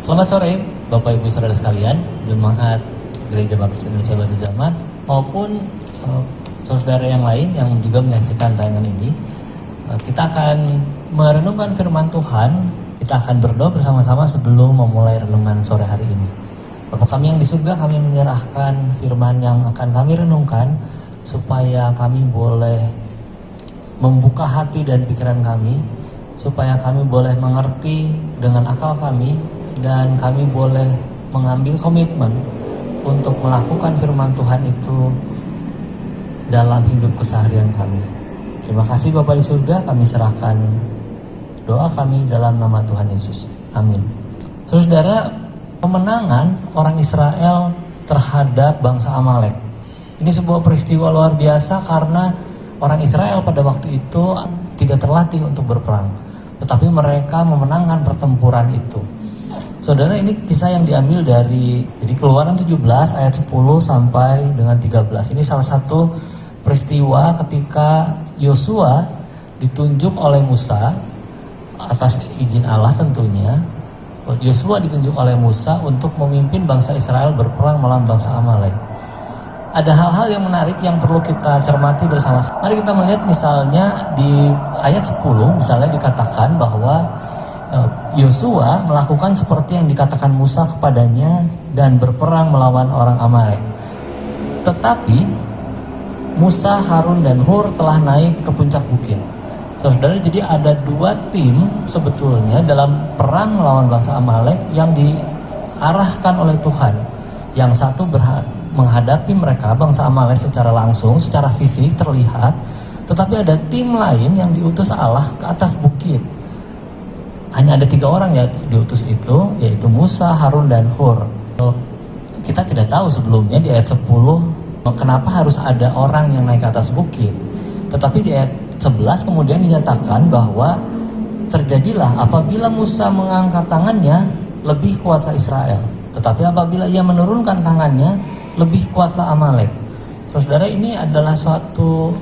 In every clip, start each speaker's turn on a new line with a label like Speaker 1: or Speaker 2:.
Speaker 1: Selamat sore Bapak Ibu Saudara sekalian, jemaat Gereja Baptis Indonesia Batu Zaman maupun saudara yang lain yang juga menyaksikan tayangan ini. Kita akan merenungkan firman Tuhan. Kita akan berdoa bersama-sama sebelum memulai renungan sore hari ini. Bapak kami yang di surga, kami menyerahkan firman yang akan kami renungkan supaya kami boleh membuka hati dan pikiran kami, supaya kami boleh mengerti dengan akal kami, dan kami boleh mengambil komitmen untuk melakukan firman Tuhan itu dalam hidup keseharian kami. Terima kasih Bapa di surga, kami serahkan doa kami dalam nama Tuhan Yesus. Amin. Saudara, kemenangan orang Israel terhadap bangsa Amalek. Ini sebuah peristiwa luar biasa karena orang Israel pada waktu itu tidak terlatih untuk berperang, tetapi mereka memenangkan pertempuran itu. Saudara, ini kisah yang diambil dari Keluaran 17 ayat 10 sampai dengan 13. Ini salah satu peristiwa ketika Yosua ditunjuk oleh Musa atas izin Allah tentunya. Yosua ditunjuk oleh Musa untuk memimpin bangsa Israel berperang melawan bangsa Amalek. Ada hal-hal yang menarik yang perlu kita cermati bersama-sama. Mari kita melihat misalnya di ayat 10 misalnya dikatakan bahwa Yosua melakukan seperti yang dikatakan Musa kepadanya dan berperang melawan orang Amalek. Tetapi Musa, Harun, dan Hur telah naik ke puncak bukit. Saudara, jadi ada dua tim sebetulnya dalam perang melawan bangsa Amalek yang diarahkan oleh Tuhan. Yang satu menghadapi mereka, bangsa Amalek, secara langsung, secara fisik terlihat. Tetapi ada tim lain yang diutus Allah ke atas bukit. Hanya ada 3 orang ya diutus itu, yaitu Musa, Harun, dan Hur. Kita tidak tahu sebelumnya di ayat 10 kenapa harus ada orang yang naik ke atas bukit. Tetapi di ayat 11 kemudian dinyatakan bahwa terjadilah apabila Musa mengangkat tangannya, lebih kuatlah Israel. Tetapi apabila ia menurunkan tangannya, lebih kuatlah Amalek. Saudara, ini adalah suatu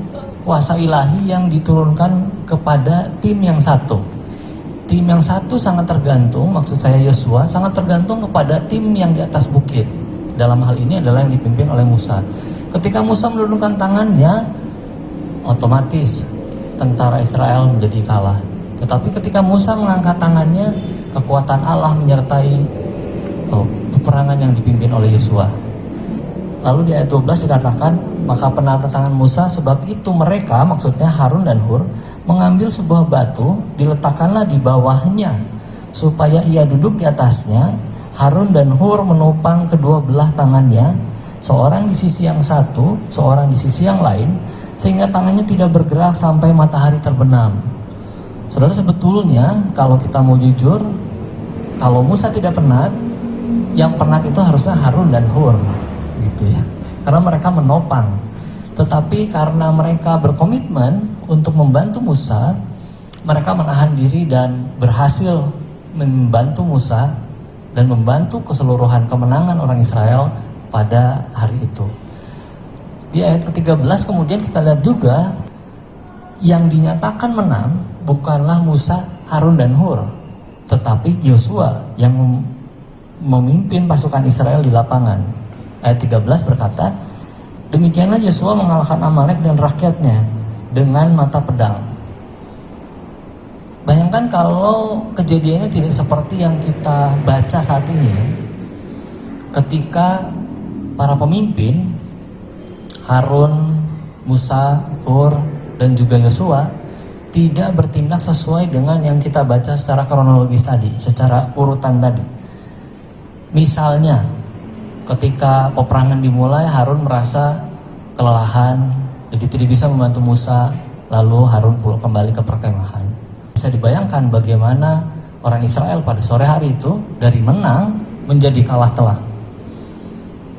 Speaker 1: kuasa ilahi yang diturunkan kepada tim yang satu. Tim yang satu sangat tergantung, maksud saya Yosua, sangat tergantung kepada tim yang di atas bukit. Dalam hal ini adalah yang dipimpin oleh Musa. Ketika Musa menurunkan tangannya, otomatis tentara Israel menjadi kalah. Tetapi ketika Musa mengangkat tangannya, kekuatan Allah menyertai peperangan yang dipimpin oleh Yosua. Lalu di ayat 12 dikatakan, maka penata tangan Musa, sebab itu mereka, maksudnya Harun dan Hur, mengambil sebuah batu, diletakkanlah di bawahnya, supaya ia duduk di atasnya. Harun dan Hur menopang kedua belah tangannya, seorang di sisi yang satu, seorang di sisi yang lain, sehingga tangannya tidak bergerak sampai matahari terbenam. Saudara, sebetulnya kalau kita mau jujur, kalau Musa tidak penat, yang penat itu harusnya Harun dan Hur, gitu ya, karena mereka menopang. Tetapi karena mereka berkomitmen untuk membantu Musa, mereka menahan diri dan berhasil membantu Musa dan membantu keseluruhan kemenangan orang Israel pada hari itu. Di ayat ke-13 kemudian kita lihat juga yang dinyatakan menang bukanlah Musa, Harun, dan Hur, tetapi Yosua yang memimpin pasukan Israel di lapangan. Ayat 13 berkata, demikianlah Yosua mengalahkan Amalek dan rakyatnya dengan mata pedang. Bayangkan kalau kejadiannya tidak seperti yang kita baca saat ini. Ketika para pemimpin Harun, Musa, Hur, dan juga Yosua tidak bertindak sesuai dengan yang kita baca secara kronologis tadi, secara urutan tadi. Misalnya, ketika peperangan dimulai, Harun merasa kelelahan, jadi tidak bisa membantu Musa, lalu Harun pulang kembali ke perkemahan. Bisa dibayangkan bagaimana orang Israel pada sore hari itu dari menang menjadi kalah telak.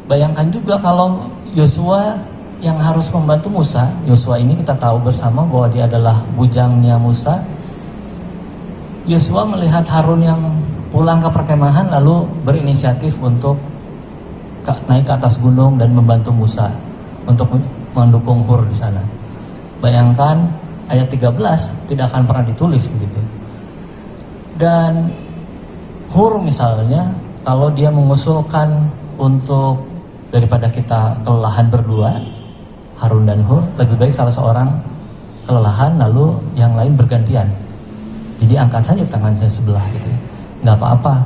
Speaker 1: Bayangkan juga kalau Yosua yang harus membantu Musa. Yosua ini kita tahu bersama bahwa dia adalah bujangnya Musa. Yosua melihat Harun yang pulang ke perkemahan lalu berinisiatif untuk naik ke atas gunung dan membantu Musa untuk mendukung Hur di sana. Bayangkan ayat 13 tidak akan pernah ditulis begitu. Dan Hur misalnya, kalau dia mengusulkan untuk daripada kita kelelahan berdua, Harun dan Hur, lebih baik salah seorang kelelahan lalu yang lain bergantian. Jadi angkat saja tangannya sebelah gitu. Nggak apa-apa,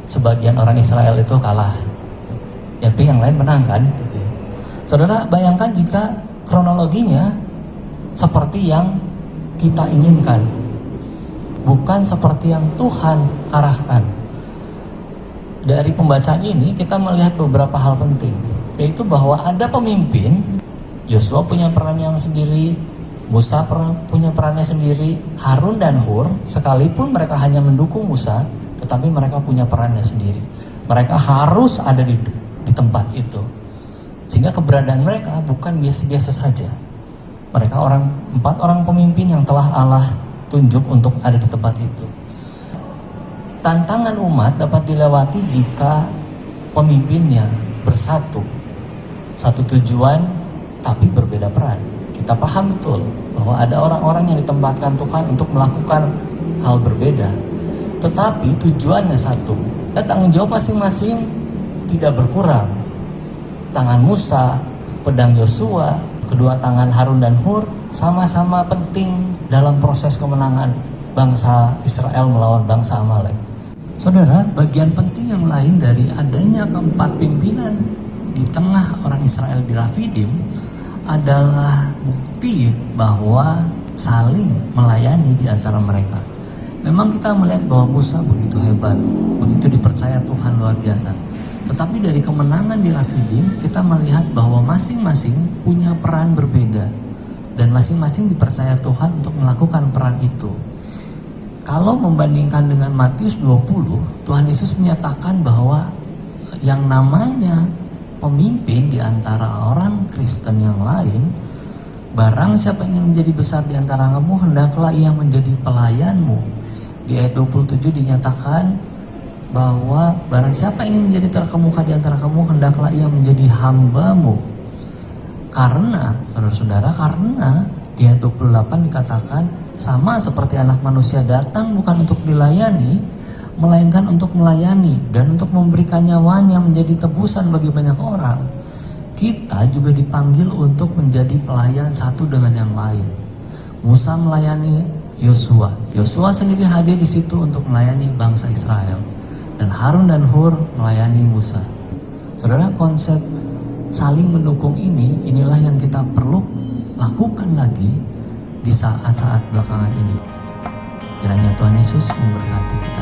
Speaker 1: sebagian orang Israel itu kalah, tapi yang lain menang kan gitu. Saudara bayangkan jika kronologinya seperti yang kita inginkan, bukan seperti yang Tuhan arahkan. Dari pembacaan ini kita melihat beberapa hal penting, yaitu bahwa ada pemimpin. Yosua punya peran yang sendiri, Musa punya perannya sendiri, Harun dan Hur sekalipun mereka hanya mendukung Musa, tetapi mereka punya perannya sendiri. Mereka harus ada di tempat itu, sehingga keberadaan mereka bukan biasa-biasa saja. Mereka 4 orang pemimpin yang telah Allah tunjuk untuk ada di tempat itu. Tantangan umat dapat dilewati jika pemimpinnya bersatu, satu tujuan tapi berbeda peran. Kita paham betul bahwa ada orang-orang yang ditempatkan Tuhan untuk melakukan hal berbeda, tetapi tujuannya satu. Dan tanggung jawab masing-masing tidak berkurang. Tangan Musa, pedang Yosua, kedua tangan Harun dan Hur sama-sama penting dalam proses kemenangan bangsa Israel melawan bangsa Amalek. Saudara, bagian penting yang lain dari adanya keempat pimpinan di tengah orang Israel di Rafidim adalah bukti bahwa saling melayani di antara mereka. Memang kita melihat bahwa Musa begitu hebat, begitu dipercaya Tuhan luar biasa. Tetapi dari kemenangan di Rafidim kita melihat bahwa masing-masing punya peran berbeda dan masing-masing dipercaya Tuhan untuk melakukan peran itu. Kalau membandingkan dengan Matius 20, Tuhan Yesus menyatakan bahwa yang namanya pemimpin di antara orang Kristen yang lain, barang siapa ingin menjadi besar di antara kamu, hendaklah ia menjadi pelayanmu. Di ayat 27 dinyatakan bahwa barang siapa ingin menjadi terkemuka di antara kamu, hendaklah ia menjadi hambamu. Karena, saudara-saudara, karena di ayat 28 dikatakan, sama seperti anak manusia datang bukan untuk dilayani, melainkan untuk melayani dan untuk memberikan nyawanya menjadi tebusan bagi banyak orang. Kita juga dipanggil untuk menjadi pelayan satu dengan yang lain. Musa melayani Yosua. Yosua sendiri hadir di situ untuk melayani bangsa Israel. Dan Harun dan Hur melayani Musa. Saudara, konsep saling mendukung inilah yang kita perlu lakukan lagi di saat-saat belakangan ini. Kiranya Tuhan Yesus memberkati.